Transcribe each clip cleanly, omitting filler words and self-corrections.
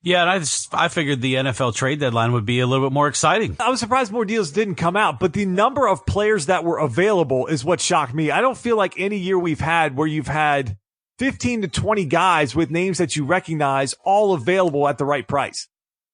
Yeah, and I figured the NFL trade deadline would be a little bit more exciting. I was surprised more deals didn't come out, but the number of players that were available is what shocked me. I don't feel like any year we've had where you've had 15 to 20 guys with names that you recognize all available at the right price.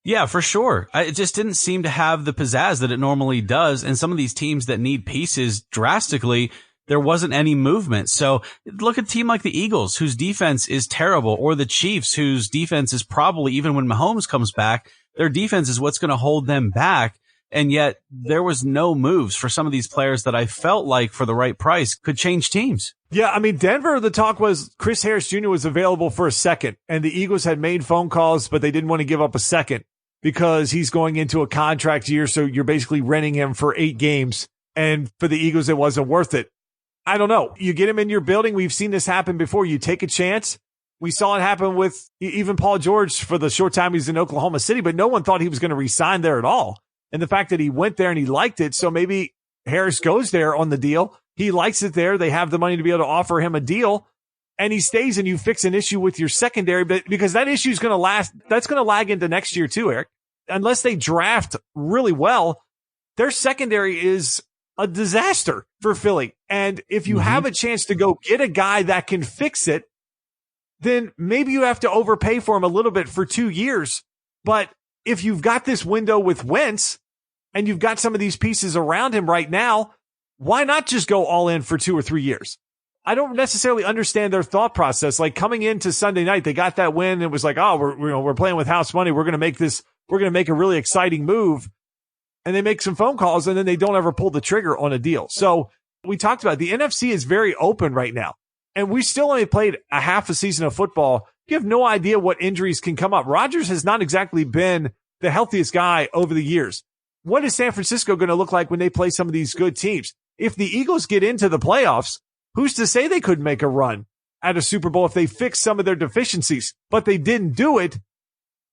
Yeah, for sure. It just didn't seem to have the pizzazz that it normally does. And some of these teams that need pieces drastically, there wasn't any movement. So look at a team like the Eagles, whose defense is terrible, or the Chiefs, whose defense is probably, even when Mahomes comes back, their defense is what's going to hold them back. And yet there was no moves for some of these players that I felt like for the right price could change teams. Yeah, I mean, Denver, the talk was Chris Harris Jr. was available for a second, and the Eagles had made phone calls, but they didn't want to give up a second because he's going into a contract year. So you're basically renting him for 8 games. And for the Eagles, it wasn't worth it. I don't know. You get him in your building. We've seen this happen before. You take a chance. We saw it happen with even Paul George for the short time he's in Oklahoma City, but no one thought he was going to resign there at all. And the fact that he went there and he liked it. So maybe Harris goes there on the deal. He likes it there. They have the money to be able to offer him a deal, and he stays, and you fix an issue with your secondary, but because that issue is going to last, that's going to lag into next year too, Eric. Unless they draft really well, their secondary is a disaster for Philly. And if you have a chance to go get a guy that can fix it, then maybe you have to overpay for him a little bit for 2 years. But if you've got this window with Wentz and you've got some of these pieces around him right now, why not just go all in for 2 or 3 years? I don't necessarily understand their thought process. Like coming into Sunday night, they got that win and it was like, oh, we're playing with house money. We're going to make a really exciting move. And they make some phone calls and then they don't ever pull the trigger on a deal. So we talked about the NFC is very open right now. And we still only played a half a season of football. You have no idea what injuries can come up. Rodgers has not exactly been the healthiest guy over the years. What is San Francisco going to look like when they play some of these good teams? If the Eagles get into the playoffs, who's to say they couldn't make a run at a Super Bowl if they fix some of their deficiencies? But they didn't do it.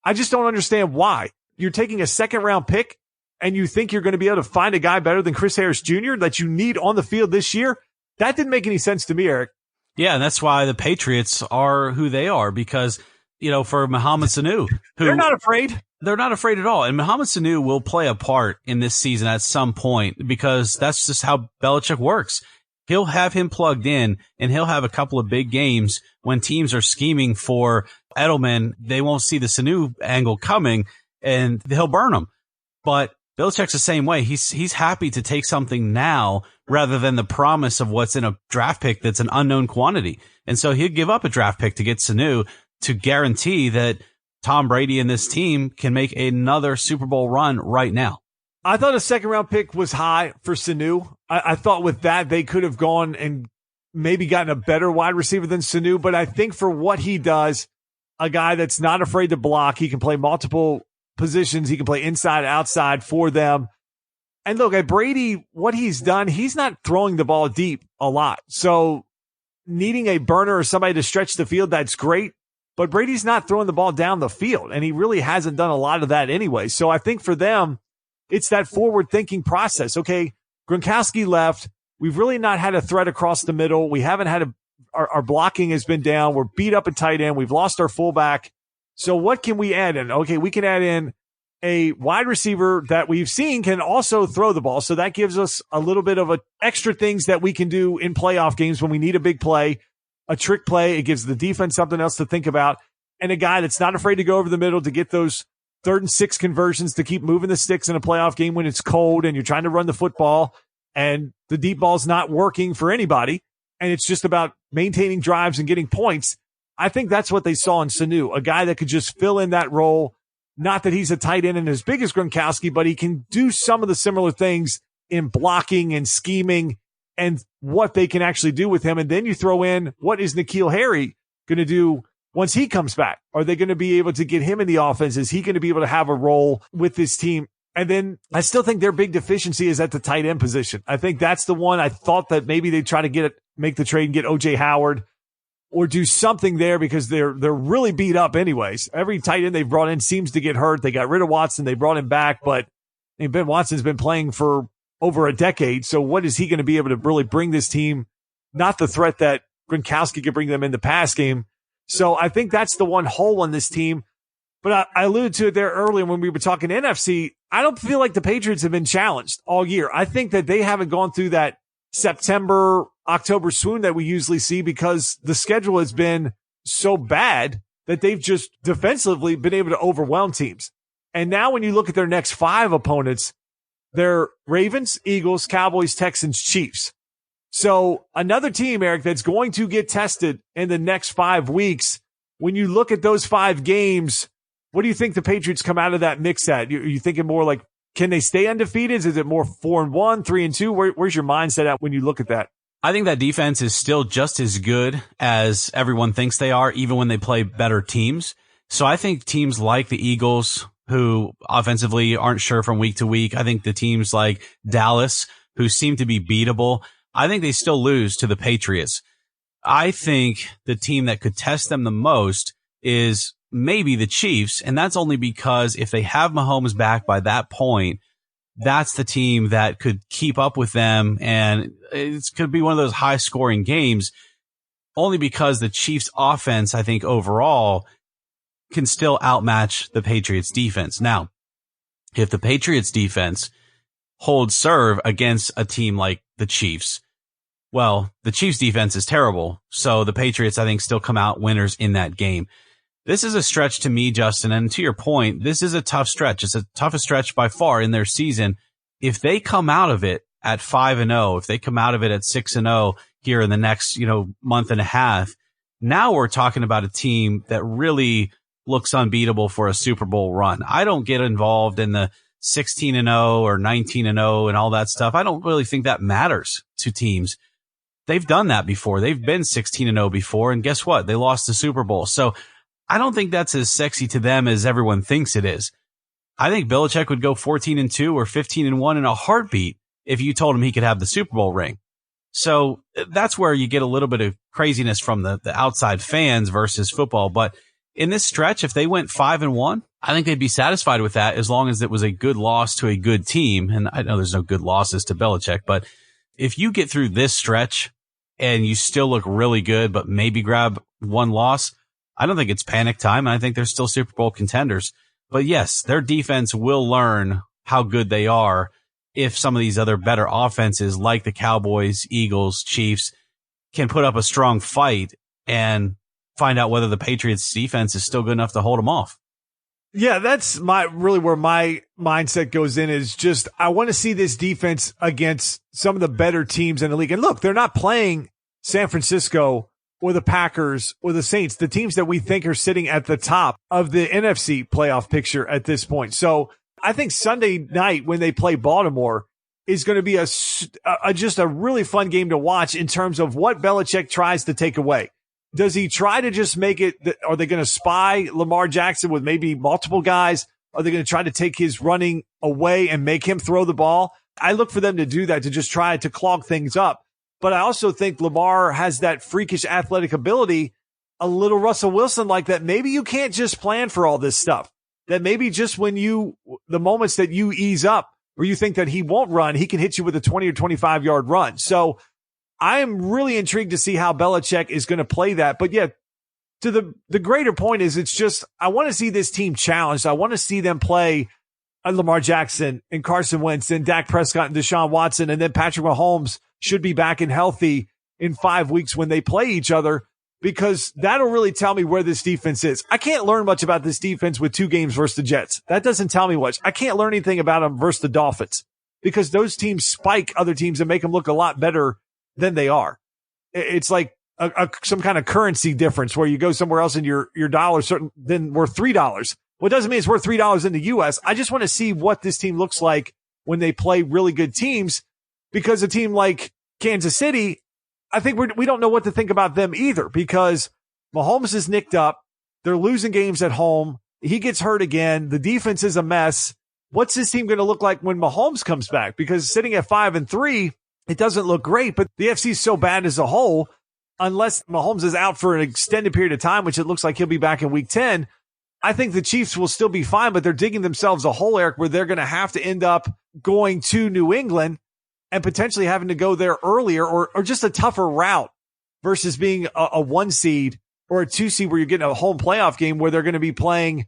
I just don't understand why. You're taking a second round pick and you think you're going to be able to find a guy better than Chris Harris Jr. that you need on the field this year? That didn't make any sense to me, Eric. Yeah, and that's why the Patriots are who they are because, for Mohamed Sanu, they're not afraid. They're not afraid at all. And Mohamed Sanu will play a part in this season at some point because that's just how Belichick works. He'll have him plugged in and he'll have a couple of big games when teams are scheming for Edelman. They won't see the Sanu angle coming and he'll burn them. But Belichick's the same way. He's happy to take something now rather than the promise of what's in a draft pick that's an unknown quantity. And so he'd give up a draft pick to get Sanu to guarantee that Tom Brady and this team can make another Super Bowl run right now. I thought a second round pick was high for Sanu. I thought with that they could have gone and maybe gotten a better wide receiver than Sanu. But I think for what he does, a guy that's not afraid to block, he can play multiple positions. He can play inside, outside for them. And look, at Brady, what he's done, he's not throwing the ball deep a lot. So needing a burner or somebody to stretch the field, that's great. But Brady's not throwing the ball down the field, and he really hasn't done a lot of that anyway. So I think for them, it's that forward-thinking process. Okay, Gronkowski left. We've really not had a threat across the middle. We haven't had our blocking has been down. We're beat up at tight end. We've lost our fullback. So what can we add in? Okay, we can add in a wide receiver that we've seen can also throw the ball. So that gives us a little bit of extra things that we can do in playoff games when we need a big play, a trick play. It gives the defense something else to think about. And a guy that's not afraid to go over the middle to get those 3rd and 6 conversions to keep moving the sticks in a playoff game when it's cold and you're trying to run the football and the deep ball's not working for anybody. And it's just about maintaining drives and getting points. I think that's what they saw in Sanu, a guy that could just fill in that role. Not that he's a tight end and as big as Gronkowski, but he can do some of the similar things in blocking and scheming and what they can actually do with him. And then you throw in, what is N'Keal Harry going to do once he comes back? Are they going to be able to get him in the offense? Is he going to be able to have a role with this team? And then I still think their big deficiency is at the tight end position. I think that's the one I thought that maybe they try to make the trade and get OJ Howard or do something there because they're really beat up anyways. Every tight end they've brought in seems to get hurt. They got rid of Watson. They brought him back, but Ben Watson's been playing for over a decade. So what is he going to be able to really bring this team? Not the threat that Gronkowski could bring them in the pass game. So I think that's the one hole on this team. But I alluded to it there earlier when we were talking NFC. I don't feel like the Patriots have been challenged all year. I think that they haven't gone through that September, October swoon that we usually see because the schedule has been so bad that they've just defensively been able to overwhelm teams. And now when you look at their next 5 opponents, they're Ravens, Eagles, Cowboys, Texans, Chiefs. So another team, Eric, that's going to get tested in the next 5 weeks. When you look at those 5 games, what do you think the Patriots come out of that mix at? Are you thinking more like, can they stay undefeated? Is it more 4-1, 3-2? Where's your mindset at when you look at that? I think that defense is still just as good as everyone thinks they are, even when they play better teams. So I think teams like the Eagles, who offensively aren't sure from week to week, I think the teams like Dallas, who seem to be beatable, I think they still lose to the Patriots. I think the team that could test them the most is maybe the Chiefs, and that's only because if they have Mahomes back by that point, that's the team that could keep up with them, and it could be one of those high-scoring games, only because the Chiefs' offense, I think, overall, can still outmatch the Patriots' defense. Now, if the Patriots' defense holds serve against a team like the Chiefs, well, the Chiefs' defense is terrible, so the Patriots, I think, still come out winners in that game. This is a stretch to me, Justin, and to your point, this is a tough stretch. It's the toughest stretch by far in their season. If they come out of it at 5-0, if they come out of it at 6-0 here in the next, month and a half, now we're talking about a team that really looks unbeatable for a Super Bowl run. I don't get involved in the 16-0 or 19-0 and all that stuff. I don't really think that matters to teams. They've done that before. They've been 16-0 before, and guess what? They lost the Super Bowl. So I don't think that's as sexy to them as everyone thinks it is. I think Belichick would go 14-2 or 15-1 in a heartbeat if you told him he could have the Super Bowl ring. So that's where you get a little bit of craziness from the outside fans versus football. But in this stretch, if they went 5-1, I think they'd be satisfied with that as long as it was a good loss to a good team. And I know there's no good losses to Belichick, but if you get through this stretch and you still look really good, but maybe grab one loss, I don't think it's panic time, and I think they're still Super Bowl contenders. But yes, their defense will learn how good they are if some of these other better offenses like the Cowboys, Eagles, Chiefs can put up a strong fight and find out whether the Patriots defense is still good enough to hold them off. Yeah, that's really where my mindset goes in is just, I want to see this defense against some of the better teams in the league. And look, they're not playing San Francisco or the Packers or the Saints, the teams that we think are sitting at the top of the NFC playoff picture at this point. So I think Sunday night when they play Baltimore is going to be just a really fun game to watch in terms of what Belichick tries to take away. Does he try to just make it? Are they going to spy Lamar Jackson with maybe multiple guys? Are they going to try to take his running away and make him throw the ball? I look for them to do that, to just try to clog things up. But I also think Lamar has that freakish athletic ability, a little Russell Wilson like that. Maybe you can't just plan for all this stuff. That maybe just when the moments that you ease up or you think that he won't run, he can hit you with a 20 or 25 yard run. So I am really intrigued to see how Belichick is going to play that. But yeah, to the greater point is it's just, I want to see this team challenged. I want to see them play Lamar Jackson and Carson Wentz and Dak Prescott and Deshaun Watson. And then Patrick Mahomes should be back and healthy in 5 weeks when they play each other, because that'll really tell me where this defense is. I can't learn much about this defense with 2 games versus the Jets. That doesn't tell me much. I can't learn anything about them versus the Dolphins because those teams spike other teams and make them look a lot better than they are. It's like some kind of currency difference where you go somewhere else and your dollar certain then worth $3. Well, it doesn't mean it's worth $3 in the U.S. I just want to see what this team looks like when they play really good teams, because a team like Kansas City, I think we don't know what to think about them either, because Mahomes is nicked up. They're losing games at home. He gets hurt again. The defense is a mess. What's this team going to look like when Mahomes comes back? Because sitting at 5-3, it doesn't look great, but the FC is so bad as a whole, unless Mahomes is out for an extended period of time, which it looks like he'll be back in week 10, I think the Chiefs will still be fine, but they're digging themselves a hole, Eric, where they're going to have to end up going to New England and potentially having to go there earlier or just a tougher route versus being a 1 seed or a 2 seed where you're getting a home playoff game where they're going to be playing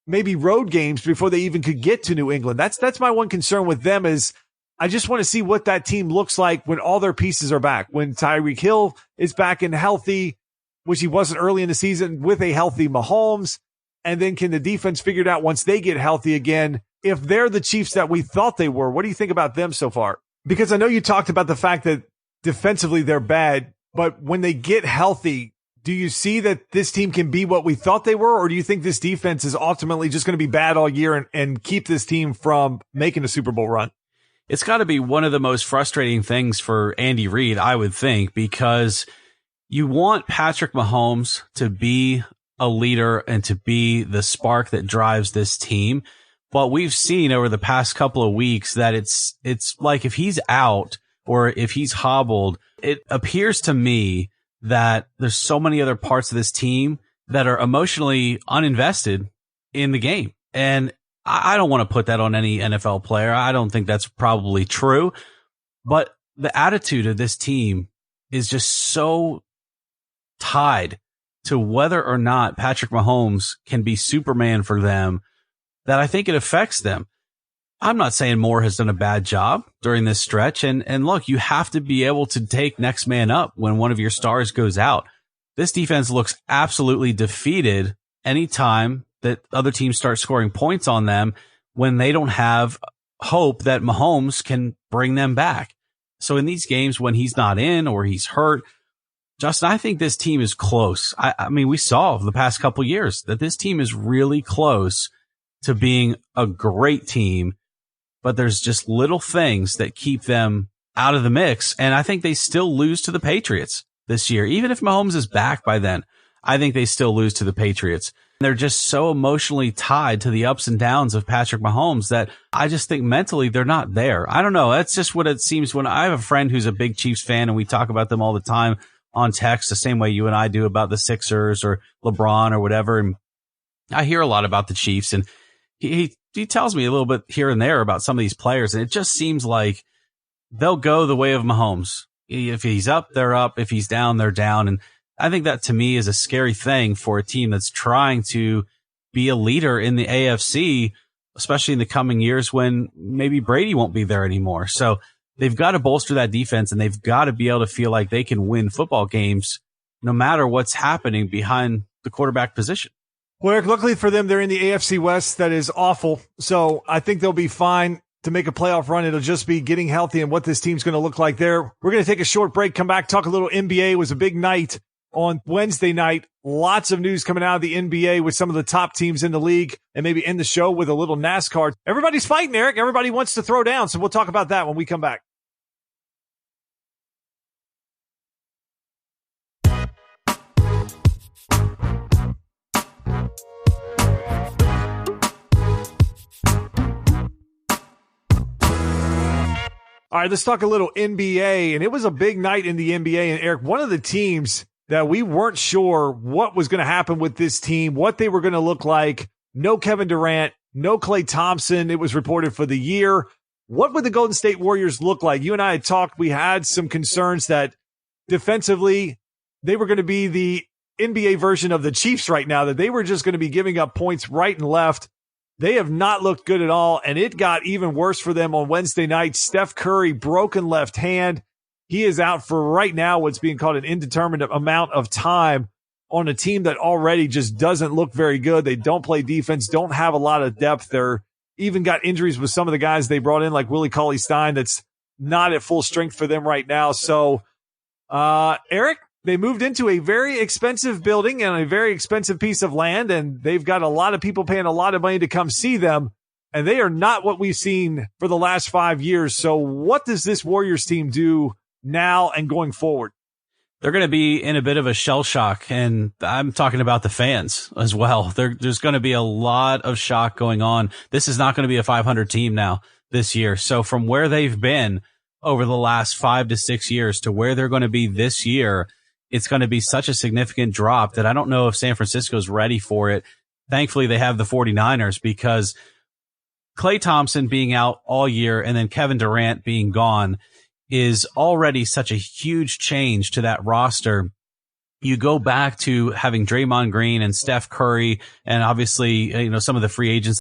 maybe road games before they even could get to New England. That's my one concern with them is I just want to see what that team looks like when all their pieces are back, when Tyreek Hill is back and healthy, which he wasn't early in the season, with a healthy Mahomes. And then can the defense figure it out once they get healthy again? If they're the Chiefs that we thought they were, what do you think about them so far? Because I know you talked about the fact that defensively they're bad, but when they get healthy, do you see that this team can be what we thought they were? Or do you think this defense is ultimately just going to be bad all year and keep this team from making a Super Bowl run? It's got to be one of the most frustrating things for Andy Reid, I would think, because you want Patrick Mahomes to be a leader and to be the spark that drives this team. But we've seen over the past couple of weeks that it's like if he's out or if he's hobbled, it appears to me that there's so many other parts of this team that are emotionally uninvested in the game. And I don't want to put that on any NFL player. I don't think that's probably true. But the attitude of this team is just so tied to whether or not Patrick Mahomes can be Superman for them that I think it affects them. I'm not saying Moore has done a bad job during this stretch. And look, you have to be able to take next man up when one of your stars goes out. This defense looks absolutely defeated anytime that other teams start scoring points on them when they don't have hope that Mahomes can bring them back. So in these games when he's not in or he's hurt, Justin, I think this team is close. I mean, we saw over the past couple of years that this team is really close to being a great team, but there's just little things that keep them out of the mix. And I think they still lose to the Patriots this year. Even if Mahomes is back by then, I think they still lose to the Patriots. They're just so emotionally tied to the ups and downs of Patrick Mahomes that I just think mentally they're not there. I don't know. That's just what it seems when I have a friend who's a big Chiefs fan and we talk about them all the time on text, the same way you and I do about the Sixers or LeBron or whatever. And I hear a lot about the Chiefs, and he tells me a little bit here and there about some of these players. And it just seems like they'll go the way of Mahomes. If he's up, they're up. If he's down, they're down. And I think that to me is a scary thing for a team that's trying to be a leader in the AFC, especially in the coming years when maybe Brady won't be there anymore. So they've got to bolster that defense, and they've got to be able to feel like they can win football games no matter what's happening behind the quarterback position. Well, Eric, luckily for them, they're in the AFC West. That is awful. So I think they'll be fine to make a playoff run. It'll just be getting healthy and what this team's going to look like there. We're going to take a short break, come back, talk a little NBA. It was a big night on Wednesday night. Lots of news coming out of the NBA with some of the top teams in the league, and maybe end the show with a little NASCAR. Everybody's fighting, Eric. Everybody wants to throw down. So we'll talk about that when we come back. All right, let's talk a little NBA, and it was a big night in the NBA. And Eric, one of the teams that we weren't sure what was going to happen with this team, what they were going to look like. No Kevin Durant, no Klay Thompson. It was reported for the year. What would the Golden State Warriors look like? You and I had talked. We had some concerns that defensively they were going to be the NBA version of the Chiefs right now, that they were just going to be giving up points right and left. They have not looked good at all, and it got even worse for them on Wednesday night. Steph Curry, broken left hand. He is out for right now what's being called an indeterminate amount of time on a team that already just doesn't look very good. They don't play defense, don't have a lot of depth. They're even got injuries with some of the guys they brought in, like Willie Cauley-Stein, that's not at full strength for them right now. So, Eric, they moved into a very expensive building and a very expensive piece of land, and they've got a lot of people paying a lot of money to come see them, and they are not what we've seen for the last 5 years. So what does this Warriors team do now and going forward? They're going to be in a bit of a shell shock, and I'm talking about the fans as well. There's going to be a lot of shock going on. This is not going to be a 500 team now this year. So from where they've been over the last 5 to 6 years to where they're going to be this year, it's going to be such a significant drop that I don't know if San Francisco's ready for it. Thankfully, they have the 49ers, because Klay Thompson being out all year and then Kevin Durant being gone is already such a huge change to that roster you go back to having Draymond Green and Steph Curry and obviously, some of the free agents